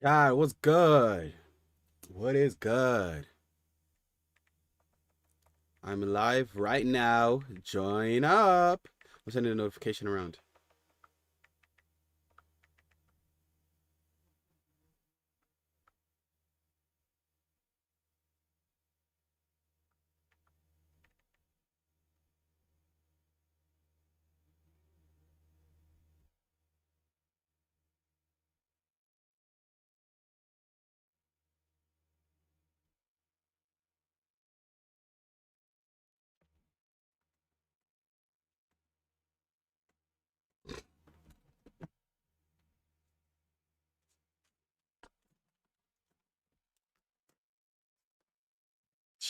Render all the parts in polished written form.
God, what's good? What is good? I'm live right now. Join up. I'm sending a notification around.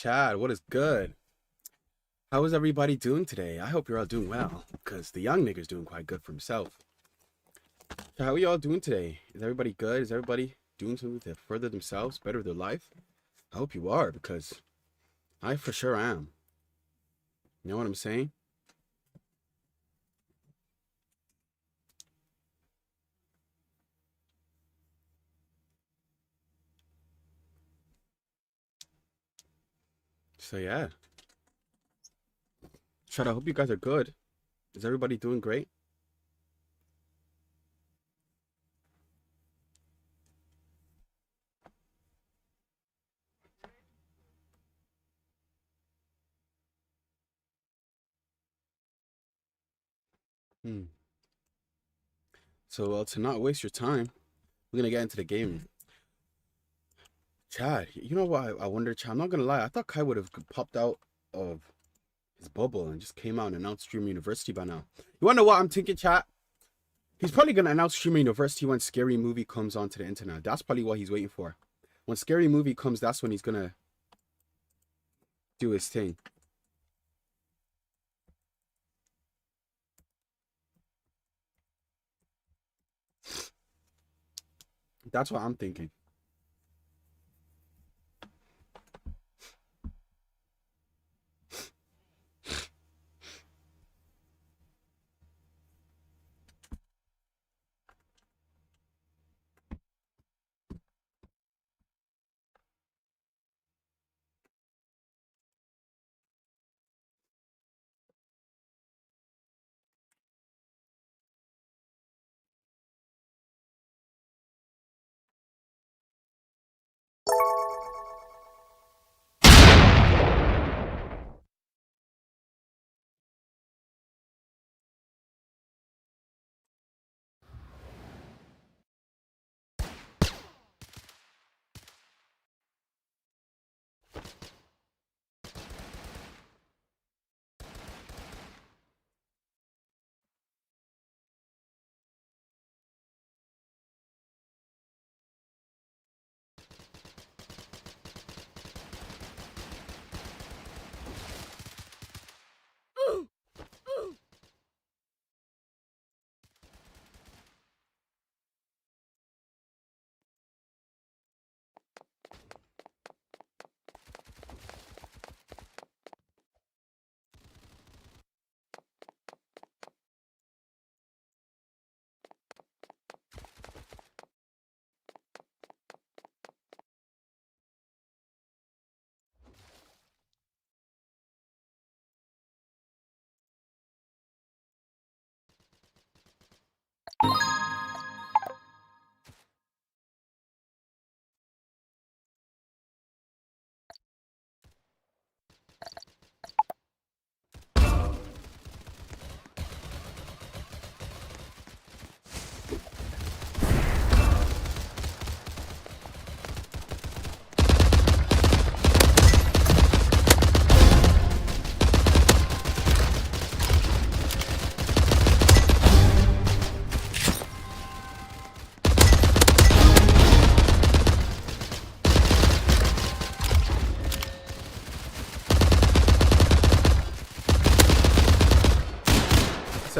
Chad, what is good? How is everybody doing today? I hope you're all doing well, because the young nigga's doing quite good for himself. So how are y'all doing today? Is everybody good? Is everybody doing something to further themselves, better their life? I hope you are, because I for sure am. You know what I'm saying? So yeah. Chad, I hope you guys are good. Is everybody doing great? Hmm. So, to not waste your time, we're gonna get into the game. Chad, you know what? I wonder, Chad. I'm not gonna lie. I thought Kai would have popped out of his bubble and just came out and announced Stream University by now. You wanna know what I'm thinking, Chad? He's probably gonna announce Stream University when Scary Movie comes onto the internet. That's probably what he's waiting for. When Scary Movie comes, that's when he's gonna do his thing. That's what I'm thinking.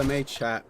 SMA chat.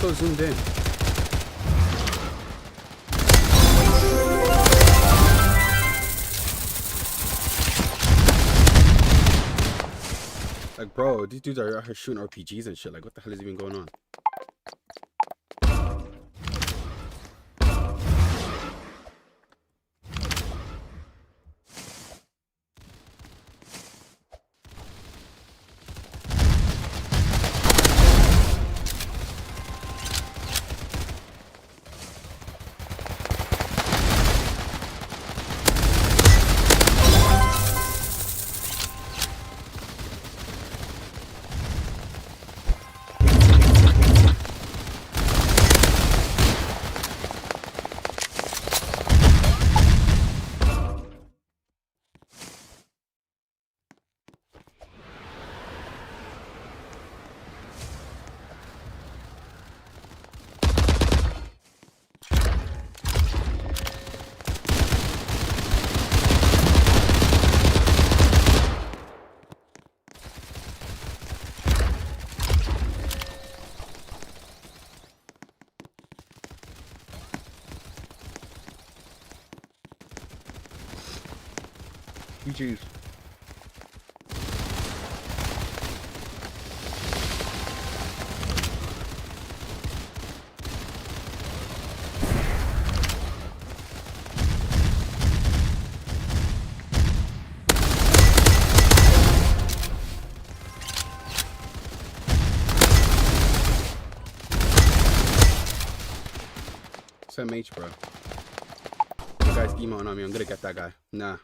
so zoomed in? Like, bro, these dudes are out here shooting RPGs and shit. Like, what the hell is even going on? GG's. Send H, bro. The guy's emoing on me. I'm gonna get that guy. Nah.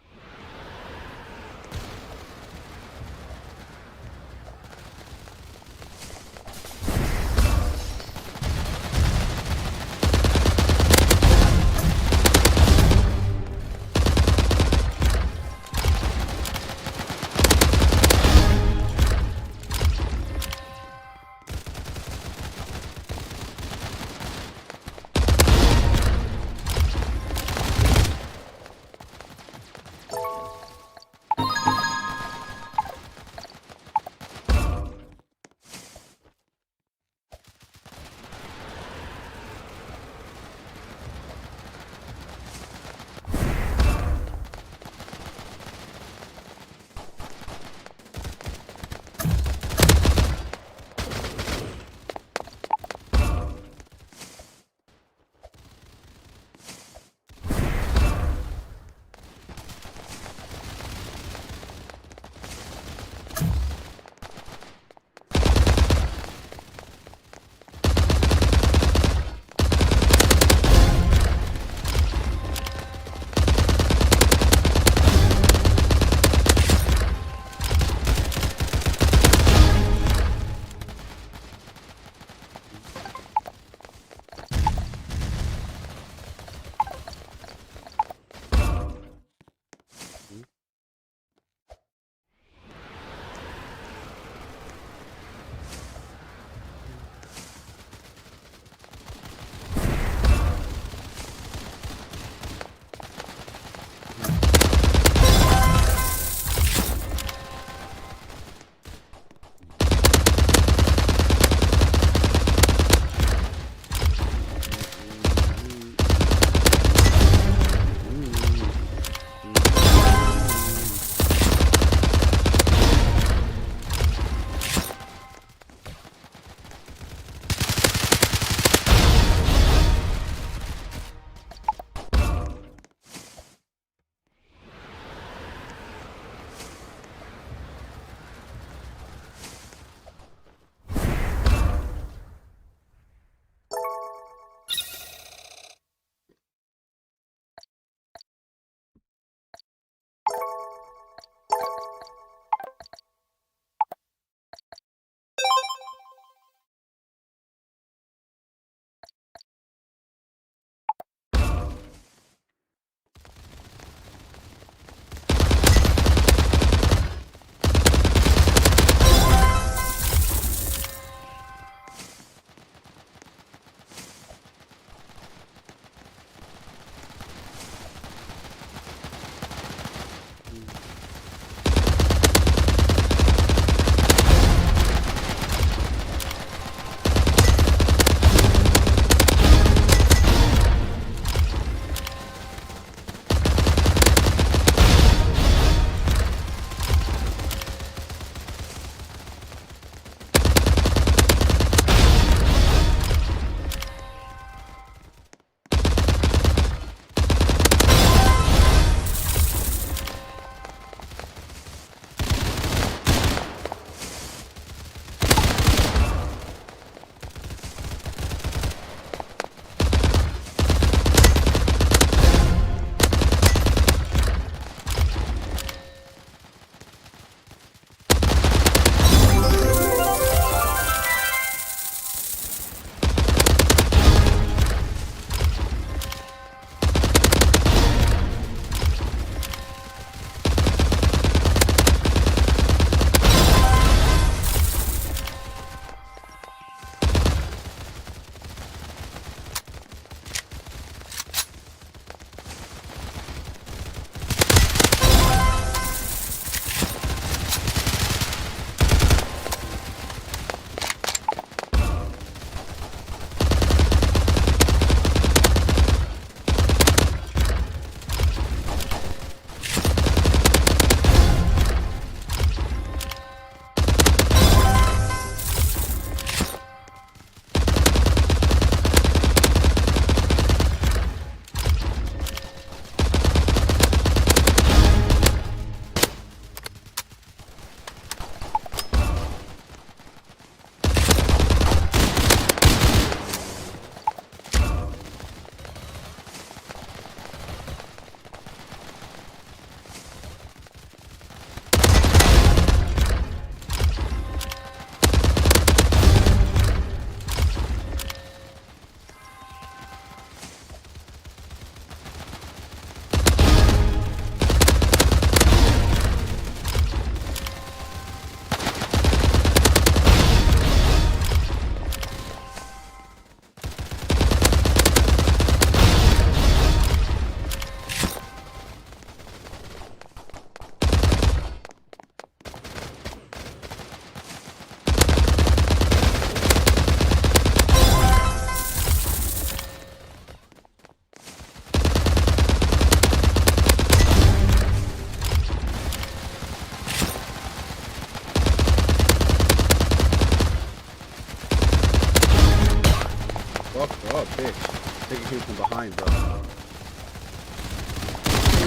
came from behind, bro.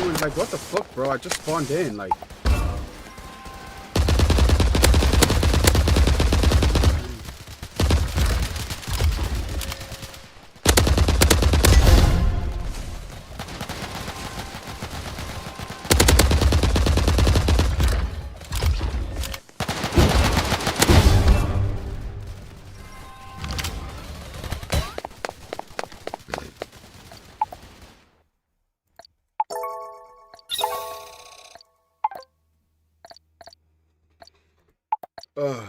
He was like, what the fuck, bro? I just spawned in, like. Ugh.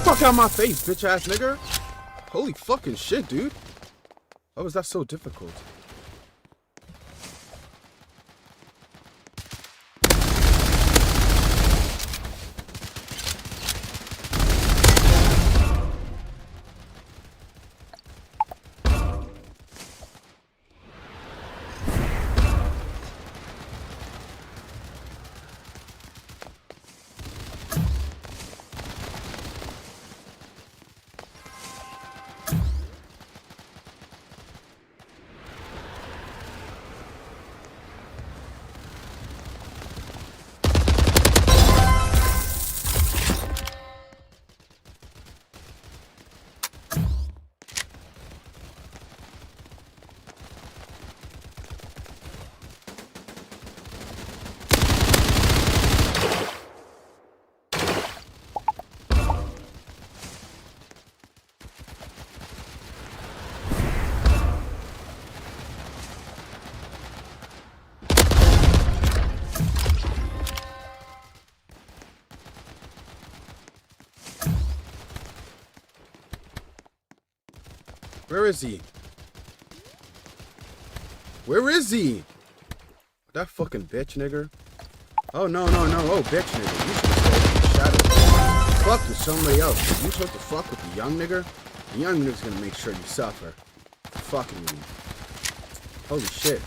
Fuck out my face, bitch ass nigga. Holy fucking shit, dude. How was that so difficult? Where is he? Where is he? That fucking bitch, nigger. Oh, no. Oh, bitch, nigger. You should stay in the shadows. Fuck with somebody else. You supposed to fuck with the young nigger? The young nigger's gonna make sure you suffer. Fucking with you. Holy shit.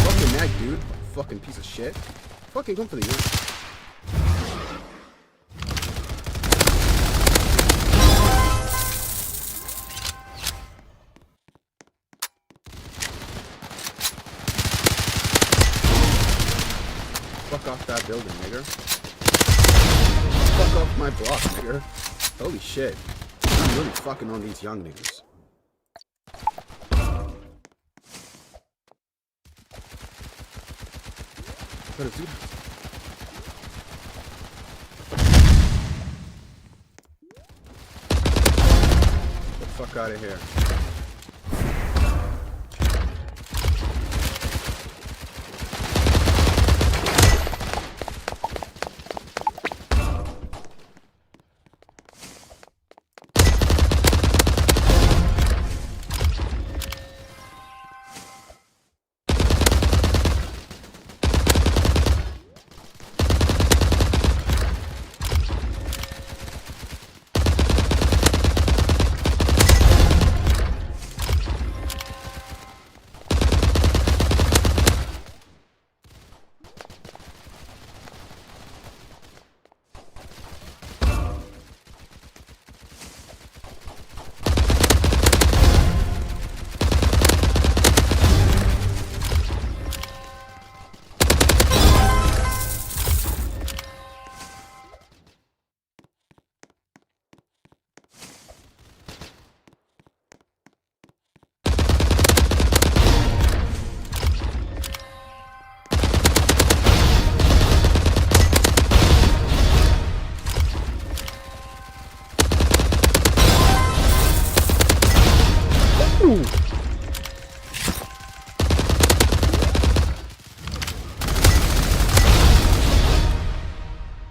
Fucking neck, dude. Fucking piece of shit. Fucking come for the young. Fuck off that building, nigger. Fuck off my block, nigger. Holy shit. I'm really fucking on these young niggas. What is he? Get the fuck out of here.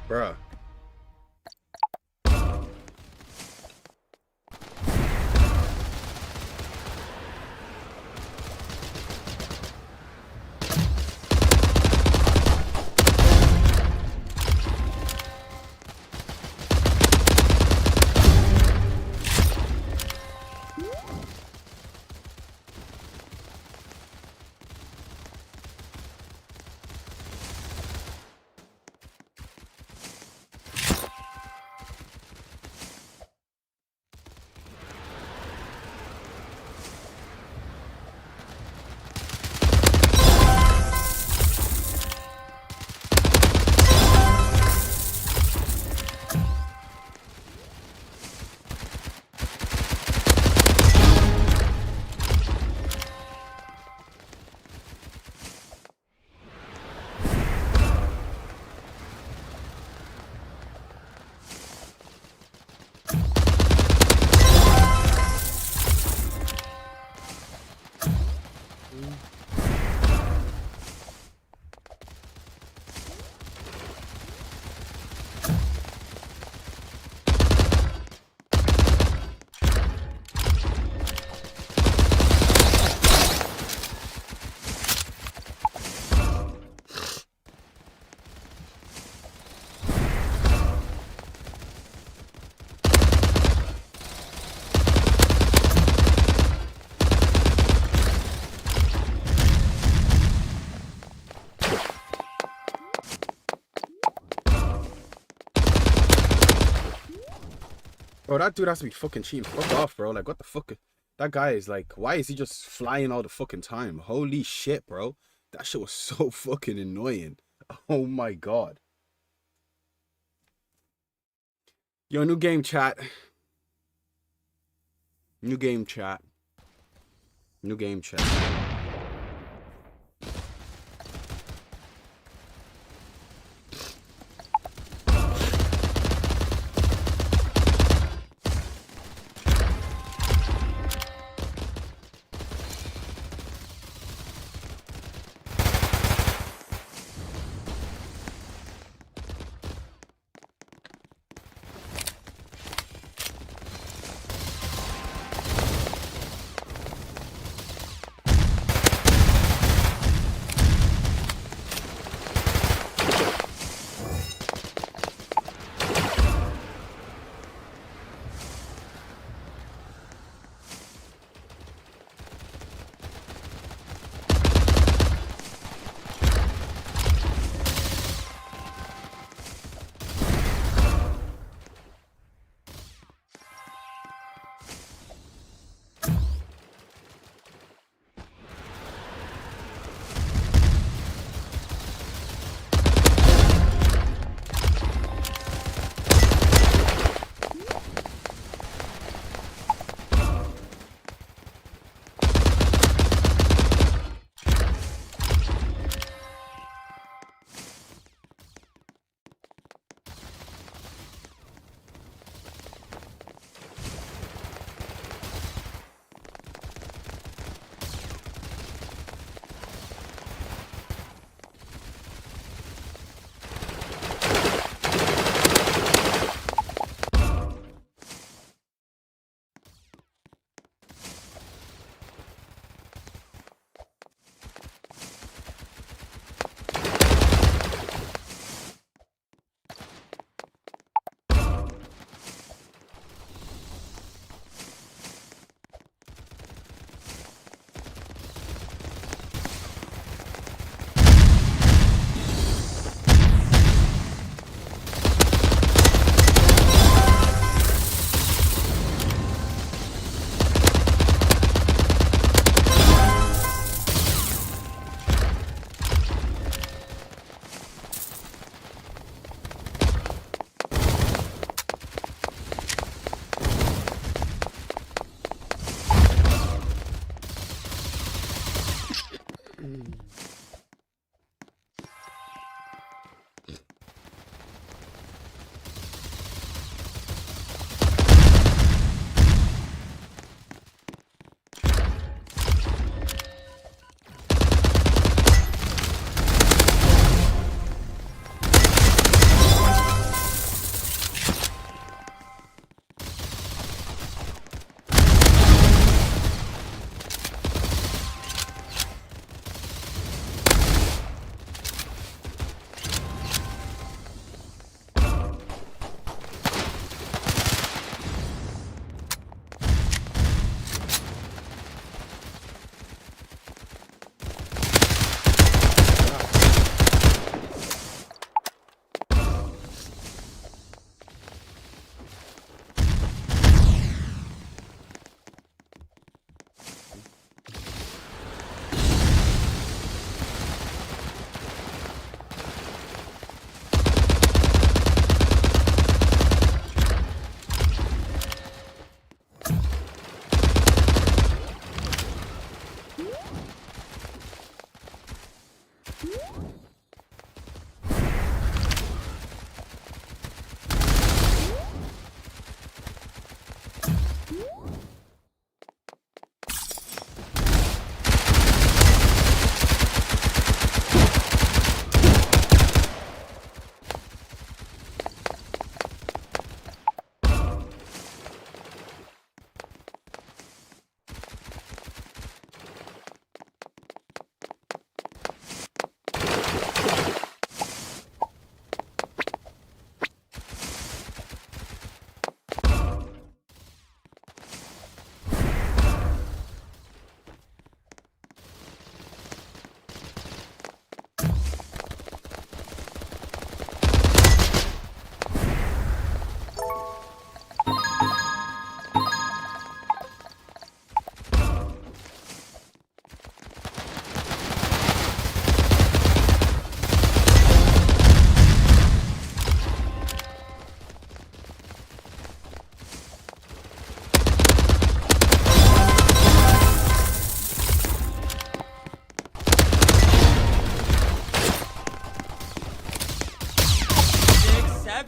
Bruh. Bro, that dude has to be fucking cheating. Fuck off, bro. Like, what the fuck? That guy is like, why is he just flying all the fucking time? Holy shit, bro. That shit was so fucking annoying. Oh my god. Yo, new game chat. New game chat. New game chat.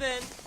7.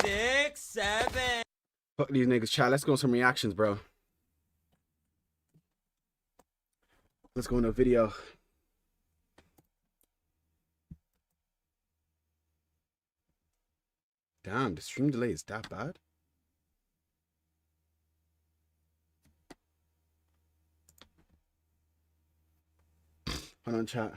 Six, 7. Fuck these niggas, chat. Let's go on some reactions, bro. Let's go in a video. Damn, the stream delay is that bad? Hold on, chat.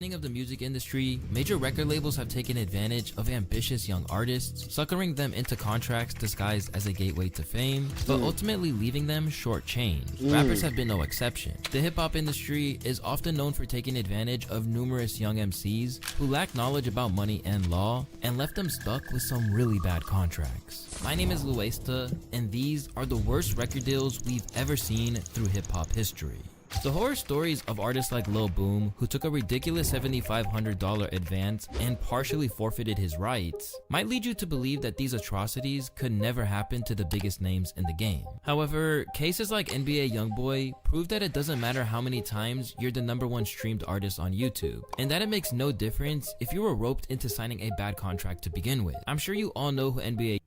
Of the music industry, major record labels have taken advantage of ambitious young artists, suckering them into contracts disguised as a gateway to fame, but ultimately leaving them short-changed. Rappers have been no exception. The hip-hop industry is often known for taking advantage of numerous young MCs who lack knowledge about money and law and left them stuck with some really bad contracts. My name is Luesta, and these are the worst record deals we've ever seen through hip-hop history. The horror stories of artists like Lil Boom, who took a ridiculous $7,500 advance and partially forfeited his rights, might lead you to believe that these atrocities could never happen to the biggest names in the game. However, cases like NBA Youngboy prove that it doesn't matter how many times you're the #1 streamed artist on YouTube, and that it makes no difference if you were roped into signing a bad contract to begin with. I'm sure you all know who NBA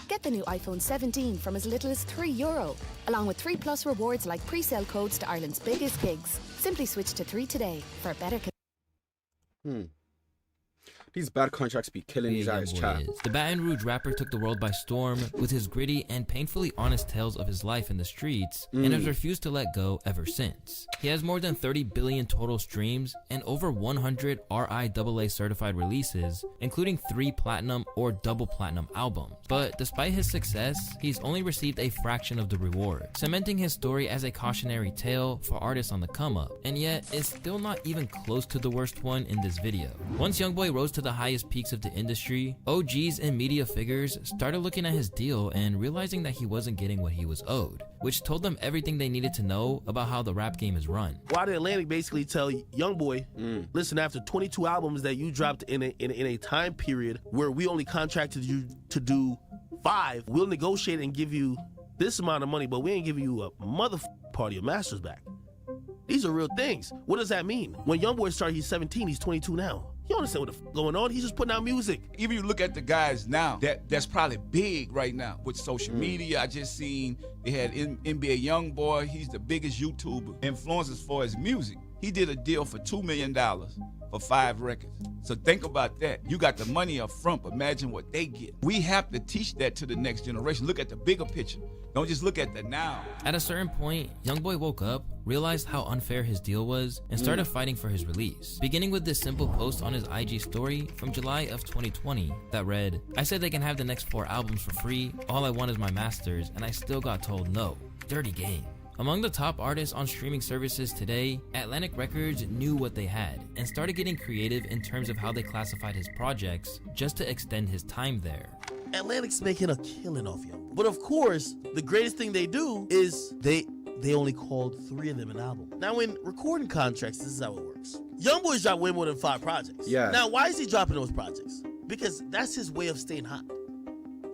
Get the new iPhone 17 from as little as €3, along with 3+ rewards like pre-sale codes to Ireland's biggest gigs. Simply switch to 3 today for a better. These bad contracts be killing these artists, chat. The Baton Rouge rapper took the world by storm with his gritty and painfully honest tales of his life in the streets and has refused to let go ever since. He has more than 30 billion total streams and over 100 RIAA certified releases, including 3 platinum or double platinum albums. But despite his success, he's only received a fraction of the reward, cementing his story as a cautionary tale for artists on the come up, and yet it's still not even close to the worst one in this video. Once Youngboy rose to the highest peaks of the industry, OGs and media figures started looking at his deal and realizing that he wasn't getting what he was owed, which told them everything they needed to know about how the rap game is run. Why did Atlantic basically tell Youngboy, listen, after 22 albums that you dropped in a time period where we only contracted you to do 5, we'll negotiate and give you this amount of money, but we ain't giving you a part of your masters back. These are real things. What does that mean? When Youngboy started, he's 17, he's 22 now. You don't understand what the going on? He's just putting out music. Even you look at the guys now, that's probably big right now with social media. I just seen they had NBA Youngboy. He's the biggest YouTuber influence as far as music. He did a deal for $2 million for 5 records. So think about that. You got the money up front, but imagine what they get. We have to teach that to the next generation. Look at the bigger picture. Don't just look at the now. At a certain point, Youngboy woke up, realized how unfair his deal was, and started fighting for his release. Beginning with this simple post on his IG story from July of 2020 that read, "I said they can have the next 4 albums for free, all I want is my masters, and I still got told no. Dirty game." Among the top artists on streaming services today, Atlantic Records knew what they had and started getting creative in terms of how they classified his projects just to extend his time there. Atlantic's making a killing off you. But of course, the greatest thing they do is they only called 3 of them an album. Now in recording contracts, this is how it works. Youngboy's dropped way more than 5 projects. Yeah. Now why is he dropping those projects? Because that's his way of staying hot.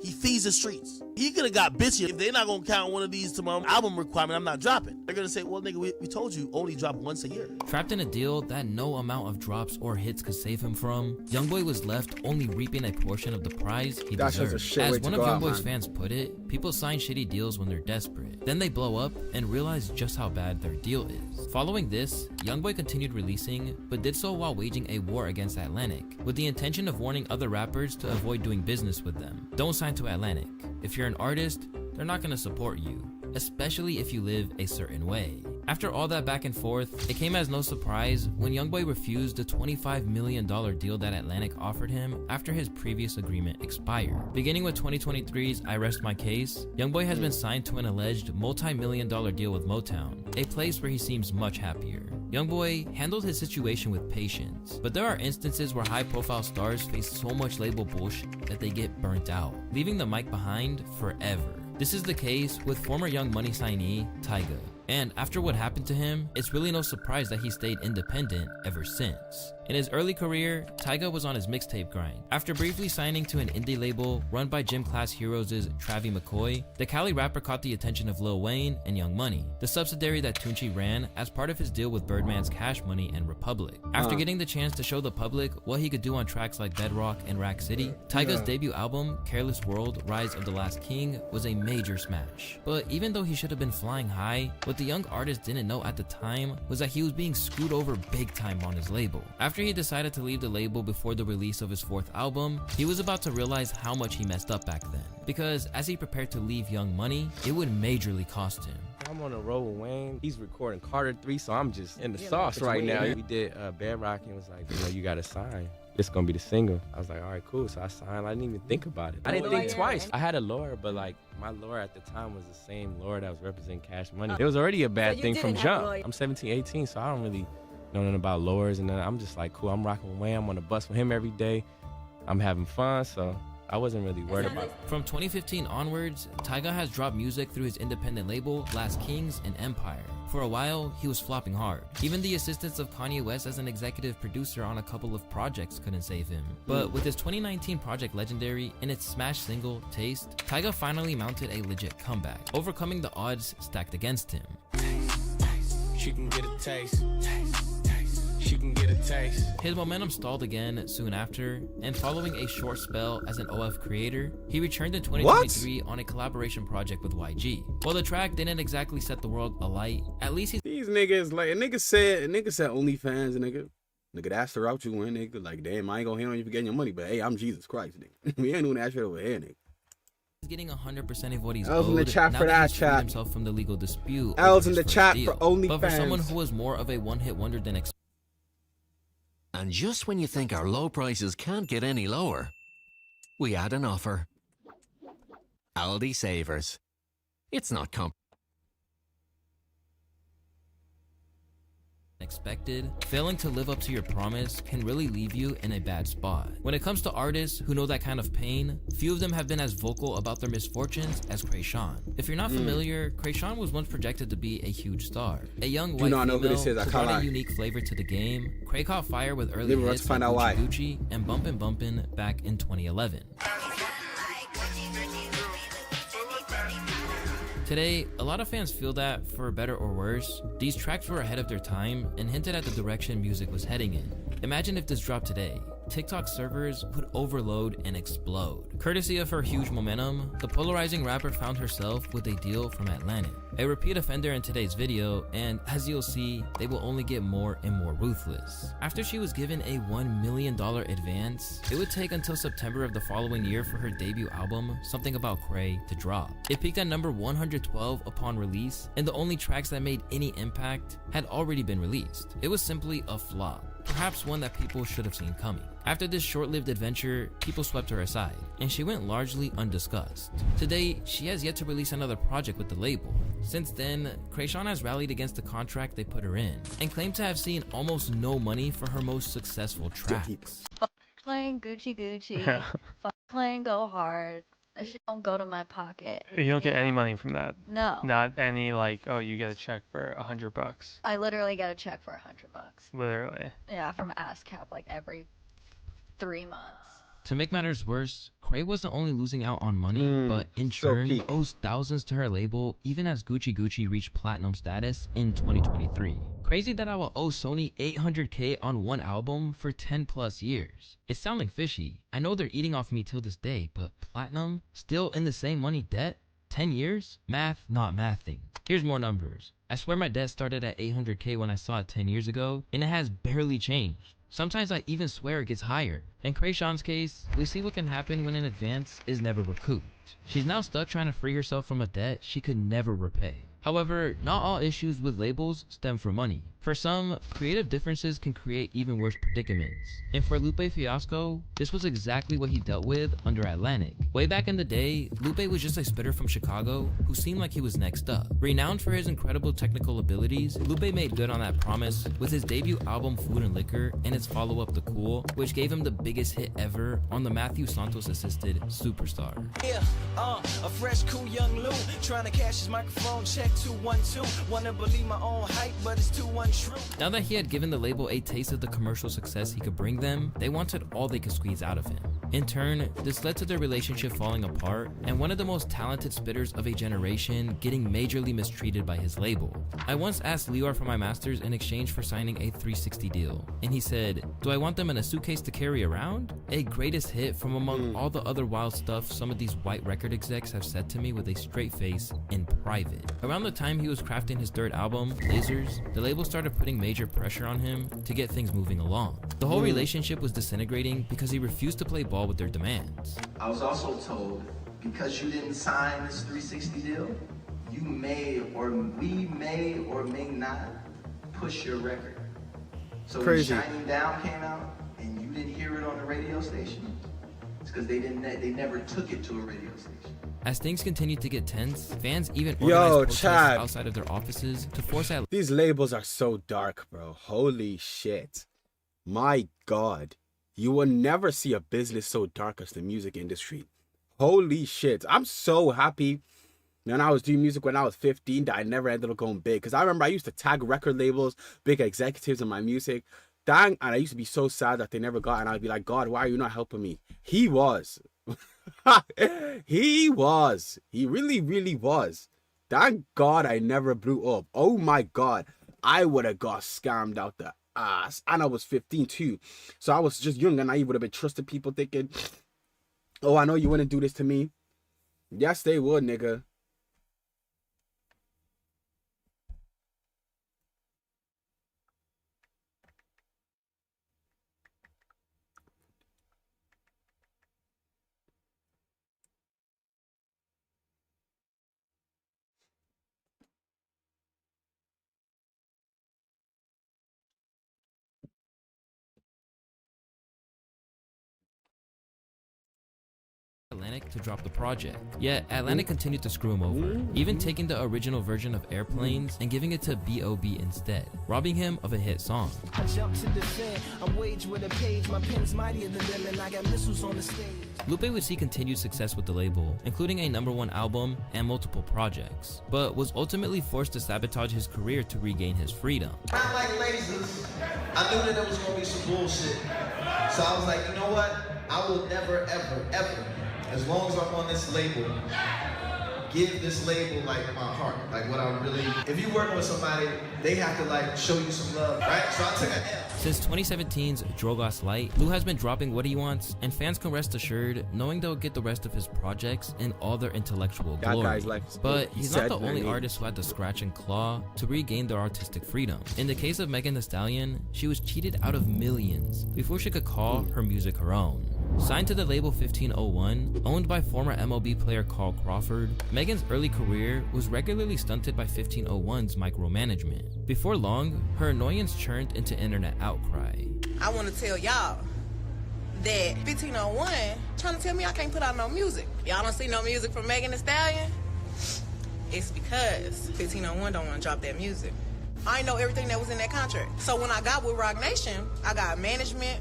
He feeds the streets. He could have got bitchy. If they're not going to count one of these to my album requirement, I'm not dropping. They're going to say, well, nigga, we told you only drop once a year. Trapped in a deal that no amount of drops or hits could save him from, Youngboy was left only reaping a portion of the prize he That's just deserved. a shit way As to one of go out, Youngboy's man. fans put it, people sign shitty deals when they're desperate. Then they blow up and realize just how bad their deal is. Following this, Youngboy continued releasing, but did so while waging a war against Atlantic, with the intention of warning other rappers to avoid doing business with them. Don't sign to Atlantic. If you're an artist, they're not going to support you, especially if you live a certain way. After all that back and forth, it came as no surprise when Youngboy refused the $25 million deal that Atlantic offered him after his previous agreement expired. Beginning with 2023's I Rest My Case, Youngboy has been signed to an alleged multi-million-dollar deal with Motown, a place where he seems much happier. Youngboy handled his situation with patience, but there are instances where high-profile stars face so much label bullshit that they get burnt out, leaving the mic behind forever. This is the case with former Young Money signee, Tyga. And after what happened to him, it's really no surprise that he stayed independent ever since. In his early career, Tyga was on his mixtape grind. After briefly signing to an indie label run by Gym Class Heroes' Travie McCoy, the Cali rapper caught the attention of Lil Wayne and Young Money, the subsidiary that Tunechi ran as part of his deal with Birdman's Cash Money and Republic. After getting the chance to show the public what he could do on tracks like Bedrock and Rack City, Tyga's debut album, Careless World: Rise of the Last King, was a major smash. But even though he should have been flying high, what What the young artist didn't know at the time was that he was being screwed over big time on his label. After he decided to leave the label before the release of his 4th album, he was about to realize how much he messed up back then. Because as he prepared to leave Young Money, it would majorly cost him. I'm on the road with Wayne. He's recording Carter 3, so I'm just in the sauce right now. We did Bedrock and was like, you know, you gotta sign. It's gonna be the single. I was like, all right, cool. So I signed. I didn't even think about it. I didn't think twice. I had a lawyer, but like my lawyer at the time was the same lawyer that was representing Cash Money. It was already a bad thing from jump. I'm 17, 18, so I don't really know nothing about lawyers. And then I'm just like, cool, I'm rocking with Wayne. I'm on the bus with him every day. I'm having fun, so I wasn't really worried about it. From 2015 onwards, Tyga has dropped music through his independent label, Last Kings and Empire. For a while, he was flopping hard. Even the assistance of Kanye West as an executive producer on a couple of projects couldn't save him. But with his 2019 project Legendary and its smash single, Taste, Tyga finally mounted a legit comeback, overcoming the odds stacked against him. She can get a taste. She can get a taste. His momentum stalled again soon after, and following a short spell as an OF creator, he returned in 2023 on a collaboration project with YG. While the track didn't exactly set the world alight, at least he These niggas, like, a nigga said OnlyFans, nigga, that's the route you went, nigga. Like, damn, I ain't gonna hate on you for getting your money, but hey, I'm Jesus Christ, nigga. We ain't doing that shit over here, nigga. He's getting 100% of what he's L's in the owed chat now for that that he's freed chat. himself from the legal dispute. L's over in his the first chat deal. for OnlyFans. But for someone who was more of a one-hit wonder than expected. And just when you think our low prices can't get any lower, we add an offer. Aldi Savers. It's not Expected, failing to live up to your promise can really leave you in a bad spot. When it comes to artists who know that kind of pain, few of them have been as vocal about their misfortunes as Kreayshawn. If you're not familiar, Kreayshawn was once projected to be a huge star. A young white female who brought a unique flavor to the game, Kray caught fire with early hits like Gucci and Bumpin' Bumpin' back in 2011. Today, a lot of fans feel that, for better or worse, these tracks were ahead of their time and hinted at the direction music was heading in. Imagine if this dropped today. TikTok servers would overload and explode. Courtesy of her huge momentum, the polarizing rapper found herself with a deal from Atlantic, a repeat offender in today's video, and as you'll see, they will only get more and more ruthless. After she was given a $1 million advance, it would take until September of the following year for her debut album, Something About Kray, to drop. It peaked at number 112 upon release, and the only tracks that made any impact had already been released. It was simply a flop, perhaps one that people should have seen coming. After this short-lived adventure, people swept her aside, and she went largely undiscussed. Today, she has yet to release another project with the label. Since then, Kreayshawn has rallied against the contract they put her in, and claimed to have seen almost no money for her most successful tracks. Fuck playing Gucci Gucci, fuck playing Go Hard. That shit don't go to my pocket. You don't get any money from that? No. Not any, like, oh, you get a check for $100. I literally get a check for $100. Literally. Yeah, from ASCAP like every 3 months. To make matters worse, Kray wasn't only losing out on money, but in turn owes thousands to her label, even as Gucci Gucci reached platinum status in 2023. Crazy that I will owe Sony $800K on one album for 10 plus years. It's sounding fishy. I know they're eating off me till this day, but platinum? Still in the same money debt? 10 years? Math, not mathing. Here's more numbers. I swear my debt started at $800K when I saw it 10 years ago, and it has barely changed. Sometimes I even swear it gets higher. In Kreayshawn's case, we see what can happen when an advance is never recouped. She's now stuck trying to free herself from a debt she could never repay. However, not all issues with labels stem from money. For some, creative differences can create even worse predicaments. And for Lupe Fiasco, this was exactly what he dealt with under Atlantic. Way back in the day, Lupe was just a spitter from Chicago who seemed like he was next up. Renowned for his incredible technical abilities, Lupe made good on that promise with his debut album Food and Liquor and its follow-up The Cool, which gave him the biggest hit ever on the Matthew Santos-assisted Superstar. Yeah, a fresh, cool young Lou, trying to cash his microphone check 212. Wanna believe my own hype, but it's 212. Now that he had given the label a taste of the commercial success he could bring them, they wanted all they could squeeze out of him. In turn, this led to their relationship falling apart, and one of the most talented spitters of a generation getting majorly mistreated by his label. I once asked Lior for my masters in exchange for signing a 360 deal, and he said, "Do I want them in a suitcase to carry around?" A greatest hit from among all the other wild stuff some of these white record execs have said to me with a straight face in private. Around the time he was crafting his third album, Lasers, the label started putting major pressure on him to get things moving along. The whole relationship was disintegrating because he refused to play ball with their demands. I was also told, because you didn't sign this 360 deal, you may or we may or may not push your record. So Crazy. when Shining Down came out and you didn't hear it on the radio station, it's because they never took it to a radio station. As things continued to get tense, fans even Yo, organized protests Chad. outside of their offices to force at These labels are so dark, bro. Holy shit. My God. You will never see a business so dark as the music industry. Holy shit. I'm so happy when I was doing music when I was 15 that I never ended up going big. Because I remember I used to tag record labels, big executives in my music. Dang, and I used to be so sad that they never got. And I'd be like, God, why are you not helping me? He was. He was. He really, really was. Thank God I never blew up. Oh my God. I would have got scammed out the ass. And I was 15 too. So I was just young and I would have been trusting people thinking, oh, I know you wouldn't do this to me. Yes, they would, nigga. Atlantic to drop the project. Yet Atlantic continued to screw him over, even taking the original version of Airplanes and giving it to B.O.B. instead, robbing him of a hit song. I jump to defend, I'm waged with a page, my pen's mightier than them and I got missiles on the stage. Lupe would see continued success with the label, including a #1 album and multiple projects, but was ultimately forced to sabotage his career to regain his freedom. I like lasers. I knew that there was gonna be some bullshit. So I was like, you know what? I will never, ever, ever, as long as I'm on this label, give this label like my heart, like what I really. If you working with somebody, they have to like show you some love, right? So I took an L. Since 2017's Drogas Light, Lou has been dropping what he wants, and fans can rest assured knowing they'll get the rest of his projects in all their intellectual That glory. guy's life is But good. he's He not the said, only man. artist who had to scratch and claw to regain their artistic freedom. In the case of Megan Thee Stallion, she was cheated out of millions before she could call her music her own. Signed to the label 1501, owned by former MLB player Carl Crawford, Megan's early career was regularly stunted by 1501's micromanagement. Before long, her annoyance churned into internet outcry. I want to tell y'all that 1501 trying to tell me I can't put out no music. Y'all don't see no music from Megan Thee Stallion? It's because 1501 don't want to drop that music. I know everything that was in that contract. So when I got with Rock Nation, I got management,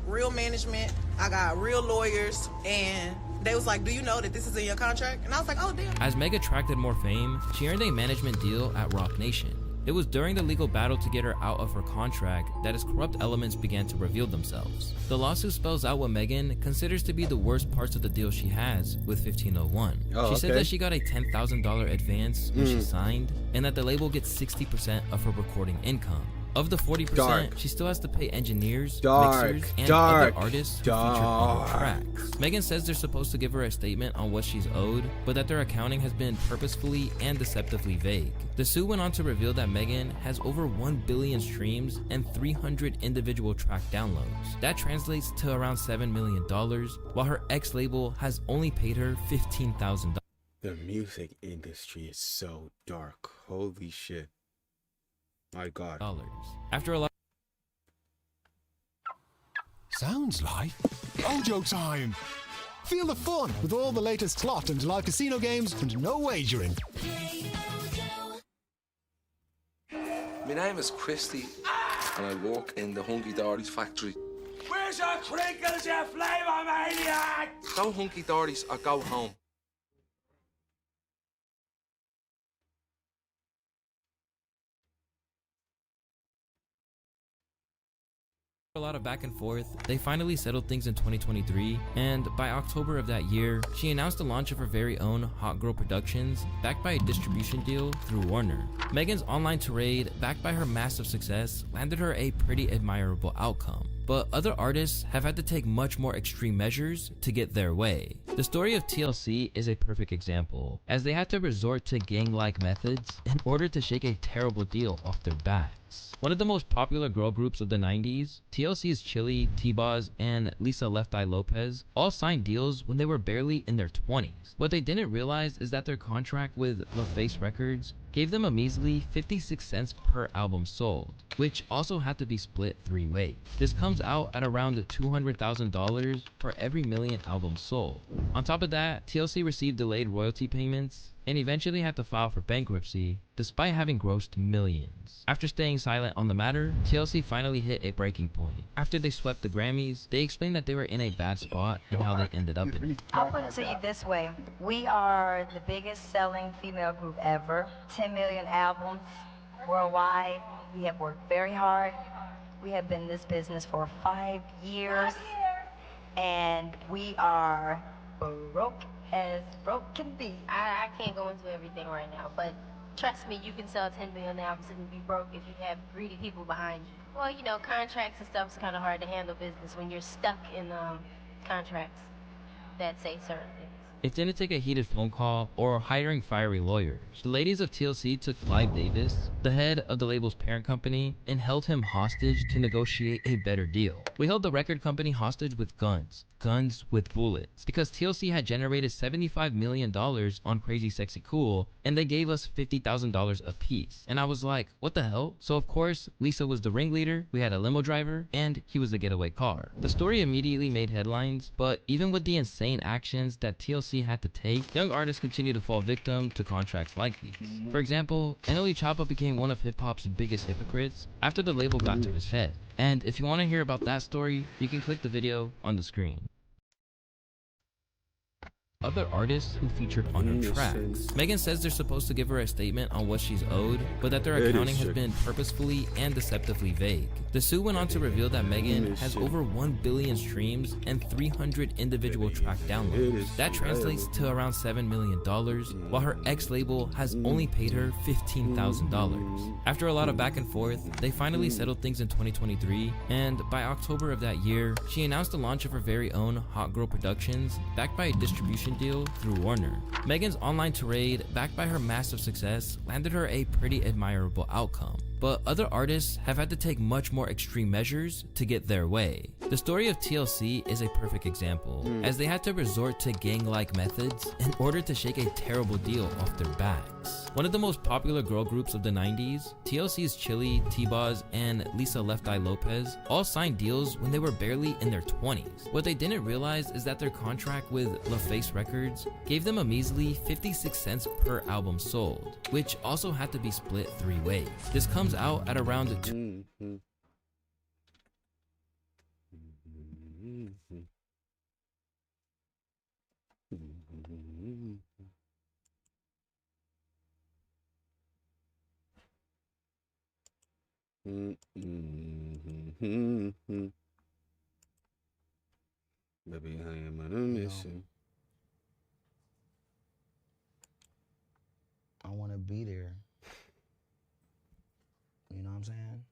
I got real lawyers, and they was like, do you know that this is in your contract? And I was like, oh, damn. As Meg attracted more fame, she earned a management deal at Rock Nation. It was during the legal battle to get her out of her contract that his corrupt elements began to reveal themselves. The lawsuit spells out what Megan considers to be the worst parts of the deal she has with 1501. Oh, She said okay. that she got a $10,000 advance when she signed, and that the label gets 60% of her recording income. Of the 40%, Dark. she still has to pay engineers, Dark. mixers, and Dark. other artists who feature on her Dark. tracks. Megan says they're supposed to give her a statement on what she's owed, but that their accounting has been purposefully and deceptively vague. The suit went on to reveal that Megan has over 1 billion streams and 300 individual track downloads. That translates to around $7 million, while her ex-label has only paid her $15,000. The music industry is so dark. Holy shit. My God. After a lot. Sounds like Ojo time. Feel the fun with all the latest slot and live casino games and no wagering. My name is Christy, and I work in the Hunky Dory's factory. Where's your crinkles, you flavor maniac? Go Hunky Dory's or go home. A lot of back and forth, they finally settled things in 2023, and by October of that year, she announced the launch of her very own Hot Girl Productions, backed by a distribution deal through Warner. Megan's online tirade, backed by her massive success, landed her a pretty admirable outcome. But other artists have had to take much more extreme measures to get their way. The story of TLC is a perfect example, as they had to resort to gang-like methods in order to shake a terrible deal off their backs. One of the most popular girl groups of the 90s, TLC's Chili, T-Boz, and Lisa Left Eye Lopez all signed deals when they were barely in their 20s. What they didn't realize is that their contract with LaFace Records gave them a measly 56 cents per album sold, which also had to be split 3 ways. This comes out at around $200,000 for every million albums sold. On top of that, TLC received delayed royalty payments and eventually had to file for bankruptcy despite having grossed millions. After staying silent on the matter, TLC finally hit a breaking point. After they swept the Grammys, they explained that they were in a bad spot and how they ended up in it. I'll put it to you this way. We are the biggest selling female group ever. 10 million albums worldwide. We have worked very hard. We have been in this business for 5 years. And we are broke as broke can be. I can't go into everything right now, but trust me, you can sell 10 million albums and be broke if you have greedy people behind you. Well, you know, contracts and stuff is kind of hard to handle business when you're stuck in contracts that say certain things. It didn't take a heated phone call or hiring fiery lawyers. The ladies of TLC took Clive Davis, the head of the label's parent company, and held him hostage to negotiate a better deal. We held the record company hostage with guns with bullets, because TLC had generated $75 million on Crazy Sexy Cool, and they gave us $50,000 a piece. And I was like, what the hell? So of course, Lisa was the ringleader, we had a limo driver, and he was the getaway car. The story immediately made headlines, but even with the insane actions that TLC had to take, young artists continue to fall victim to contracts like these. For example, NLE Choppa became one of hip-hop's biggest hypocrites after the label got to his head. And if you want to hear about that story, you can click the video on the screen. Other artists who featured on her tracks. Megan says they're supposed to give her a statement on what she's owed, but that their accounting has been purposefully and deceptively vague. The suit went on to reveal that Megan has over 1 billion streams and 300 individual track downloads. That translates to around $7 million, while her ex-label has only paid her $15,000. After a lot of back and forth, they finally settled things in 2023, and by October of that year, she announced the launch of her very own Hot Girl Productions, backed by a distribution deal through Warner. Megan's online tirade, backed by her massive success, landed her a pretty admirable outcome. But other artists have had to take much more extreme measures to get their way. The story of TLC is a perfect example, as they had to resort to gang-like methods in order to shake a terrible deal off their backs. One of the most popular girl groups of the 90s, TLC's Chili, T-Boz, and Lisa Left Eye Lopez all signed deals when they were barely in their 20s. What they didn't realize is that their contract with LaFace Records gave them a measly 56 cents per album sold, which also had to be split 3 ways. This comes out at around Baby, I am on a mission. I want to be there. You know what I'm saying?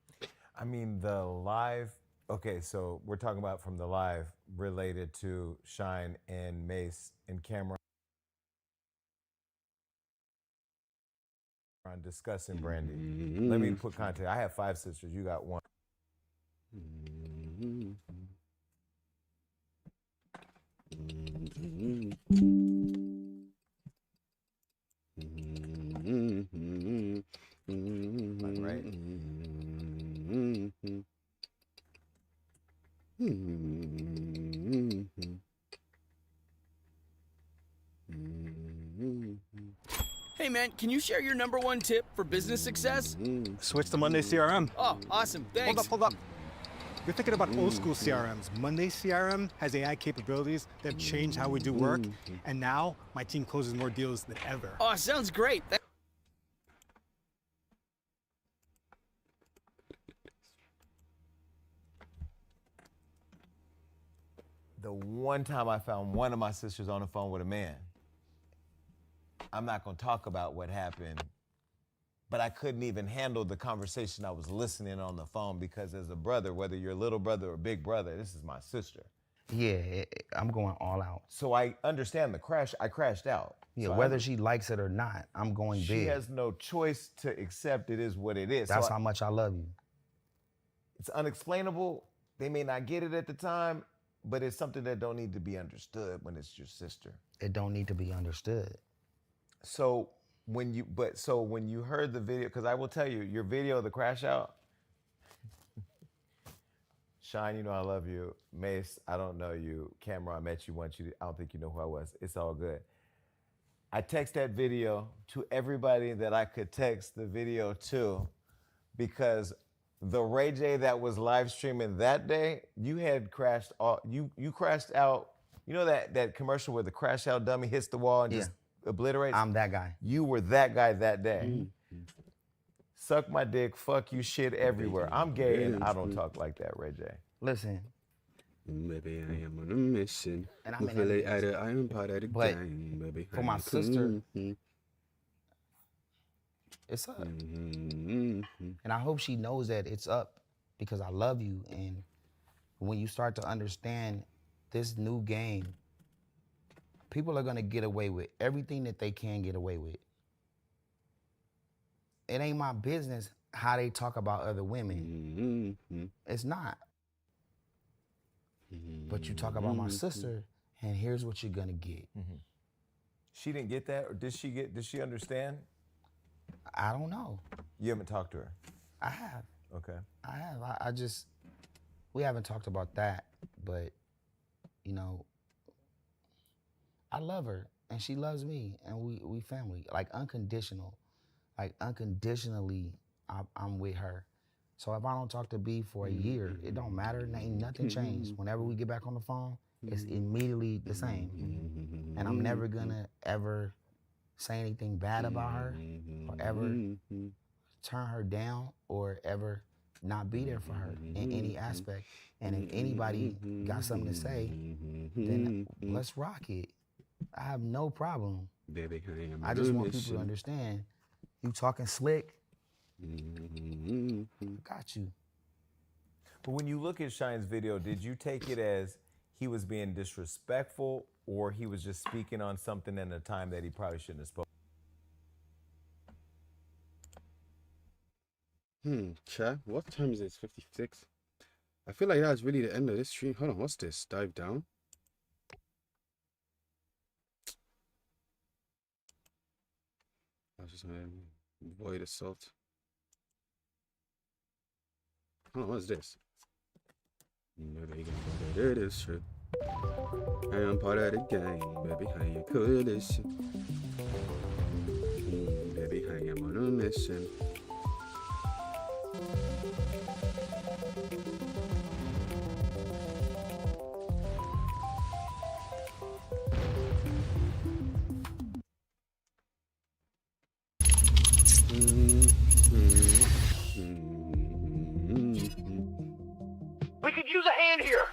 I mean, the live, okay, so we're talking about from the live related to Shine and Mace and Cameron discussing Brandy. Let me put context. I have 5 sisters, you got 1. Right? Hey man, can you share your #1 tip for business success? Switch to Monday CRM. Oh, awesome, thanks. Hold up. You're thinking about old school CRMs. Monday CRM has AI capabilities that have changed how we do work, and now my team closes more deals than ever. Oh, sounds great. the one time I found one of my sisters on the phone with a man. I'm not gonna talk about what happened, but I couldn't even handle the conversation I was listening on the phone because as a brother, whether you're a little brother or big brother, this is my sister. Yeah, I'm going all out. So I understand the crash. I crashed out. Yeah, So whether she likes it or not, I'm going she big. has no choice to accept it is what it is. That's So how much I love you. it's unexplainable. They may not get it at the time, but it's something that don't need to be understood when it's your sister. It don't need to be understood. So when you heard the video, because I will tell you, your video of the crash out, Shine, you know I love you. Mace, I don't know you. Cameron, I met you once. I don't think you know who I was. It's all good. I text that video to everybody that I could text the video to because the Ray J that was live streaming that day, you had crashed all, you crashed out. You know that commercial where the crash out dummy hits the wall and just obliterates? I'm that guy. You were that guy that day. Suck my dick, fuck you, shit everywhere. I'm gay and I don't talk like that, Ray J. Listen. Maybe I am on a mission. And I am part of the gang, baby. For my sister, it's up. And I hope she knows that it's up because I love you. And when you start to understand this new game, people are gonna get away with everything that they can get away with. It ain't my business how they talk about other women. It's not. But you talk about my sister, and here's what you're gonna get. She didn't get that, or did she understand? I don't know. You haven't talked to her? I have. Okay. I have. We haven't talked about that, but, you know, I love her, and she loves me, and we family, like unconditional. Like unconditionally, I'm with her. So if I don't talk to B for a year, it don't matter, ain't nothing changed. Whenever we get back on the phone, it's immediately the same. And I'm never gonna ever say anything bad about her or ever turn her down or ever not be there for her in any aspect. And if anybody got something to say, then let's rock it. I have no problem. Baby, I just want people to understand, you talking slick, got you. But when you look at Shine's video, did you take it as he was being disrespectful or he was just speaking on something in a time that he probably shouldn't have spoken? Chat, what time is it? It's 56. I feel like that's really the end of this stream. Hold on, what's this? Dive down? I was just gonna avoid assault. Hold on, what's this? Maybe it is true. I am part of the gang, baby. How you coalition? Baby, I am on a mission. We could use a hand here.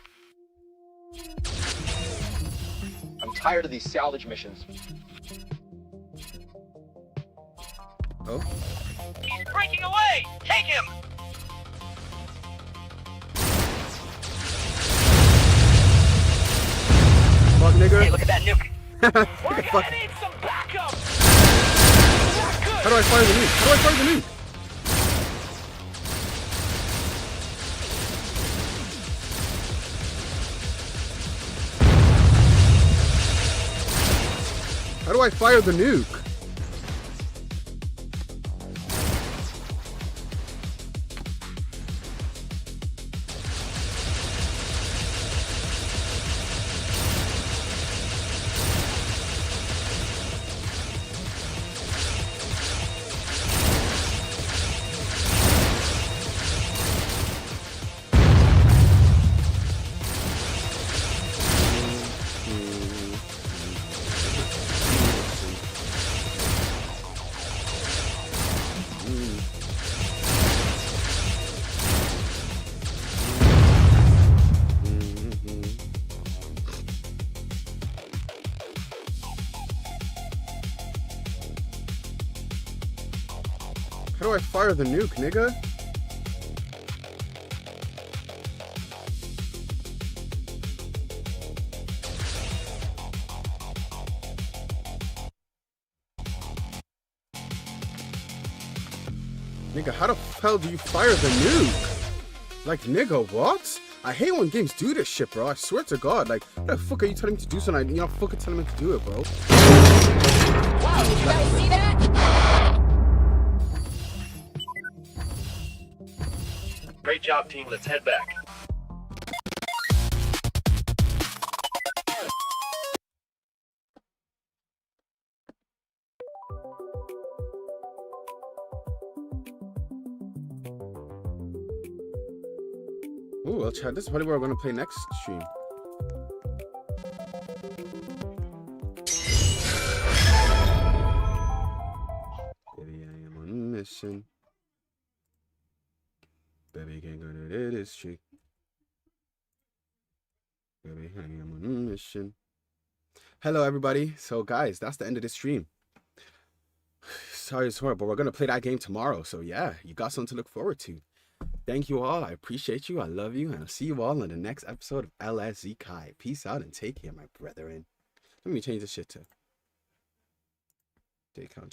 I'm tired of these salvage missions. Oh? He's breaking away! Take him! Fuck, nigga. Hey, look at that nuke. We're Fuck. gonna need some backup! How do I fire the nuke? How do I fire the nuke? How do I fire the nuke? do I fire the nuke, nigga? Nigga, how the hell do you fire the nuke? Like, nigga, what? I hate when games do this shit, bro. I swear to God. Like, what the fuck are you telling me to do something? You're not fucking telling me to do it, bro. Wow, did you guys see that? Great job, team. Let's head back. Ooh, well, Chad, this is probably where we're gonna play next stream. Baby, I am on a mission. Baby, can't go to this street. Baby, I am on a mission. Hello, everybody. So, guys, that's the end of this stream. Sorry, but we're gonna play that game tomorrow. So, yeah, you got something to look forward to. Thank you all. I appreciate you. I love you. And I'll see you all in the next episode of LSZ Kai. Peace out and take care, my brethren. Let me change this shit to day count.